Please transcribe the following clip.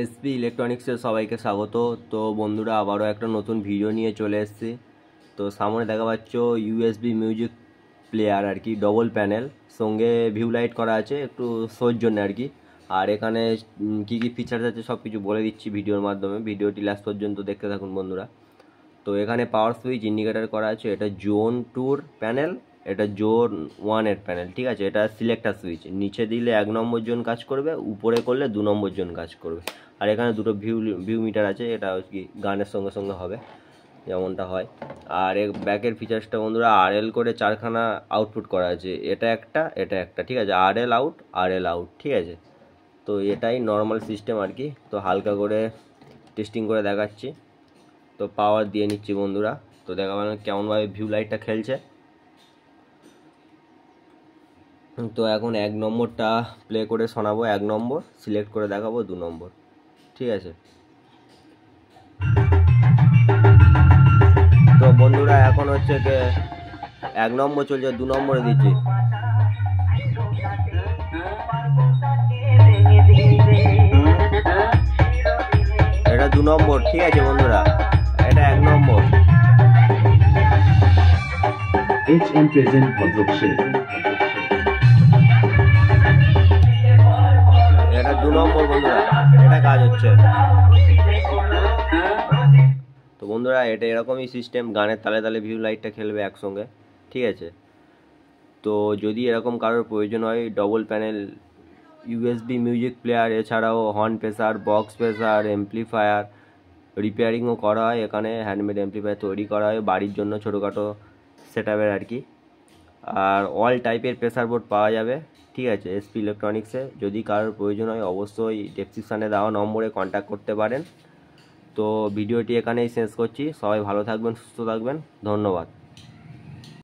SP ইলেকট্রনিক্সের সবাইকে স্বাগত। তো বন্ধুরা, আবারও একটা নতুন ভিডিও নিয়ে চলে এসেছি। তো সামনে দেখা পাচ্ছ ইউএসবি মিউজিক প্লেয়ার আর কি, ডবল প্যানেল, সঙ্গে ভিউ লাইট করা আছে একটু শোর জন্য আর কি। আর এখানে কী কী ফিচার্স আছে সব কিছু বলে দিচ্ছি ভিডিওর মাধ্যমে, ভিডিওটি লাস্ট পর্যন্ত দেখতে থাকুন বন্ধুরা। তো এখানে পাওয়ার সুইচ ইন্ডিকেটার করা আছে, এটা জোন 2 প্যানেল, এটা জোন 1 এর প্যানেল, ঠিক আছে। এটা সিলেক্টার সুইচ, নিচে দিলে 1 নম্বর জোন কাজ করবে, উপরে করলে 2 নম্বর জোন কাজ করবে। আর এখানে দুটো ভিউ মিটার আছে, এটা কি গানের সঙ্গে সঙ্গে হবে যেমনটা হয়। আর ব্যাকের ফিচার্সটা বন্ধুরা, আরএল করে 4খানা আউটপুট করা আছে, এটা একটা, ঠিক আছে। আরএল আউট, ঠিক আছে। তো এটাই নর্মাল সিস্টেম আর কি। তো হালকা করে টেস্টিং করে দেখাচ্ছি। তো পাওয়ার দিয়ে নিচ্ছি বন্ধুরা। তো দেখা গেল কেমনভাবে ভিউ লাইটটা খেলছে। তো এখন 1 নম্বরটা প্লে করে শোনাবো, 1 নম্বর সিলেক্ট করে দেখাবো, 2 নম্বর, ঠিক আছে। তো বন্ধুরা এখন হচ্ছে যে 1 নম্বর চলছে, 2 নম্বরে দিচ্ছি। এটা 2 নম্বর, ঠিক আছে বন্ধুরা, এটা 1 নম্বর। HM present Bhadrak Sheikh. এটা 2 নম্বর বন্ধুরা, এটা কাজ হচ্ছে। তো বন্ধুরা, এটা এরকমই সিস্টেম, গানের তালে তালে ভিউ লাইটটা খেলবে একসঙ্গে, ঠিক আছে। তো যদি এরকম কারোর প্রয়োজন হয়, double panel USB music player, এছাড়াও horn pressure, box pressure, amplifier রিপেয়ারিংও করা হয় এখানে, হ্যান্ডমেড এমপ্লিফায়ার তৈরি করা হয় বাড়ির জন্য ছোটোখাটো সেটআপের আর কি। আর অল টাইপের প্রেসার বোর্ড পাওয়া যাবে, ঠিক আছে, এসপি ইলেকট্রনিক্সে। যদি কারোর প্রয়োজন হয় অবশ্যই ডেসক্রিপশানে দেওয়া নম্বরে কন্ট্যাক্ট করতে পারেন। তো ভিডিওটি এখানেই শেষ করছি। সবাই ভালো থাকবেন, সুস্থ থাকবেন, ধন্যবাদ।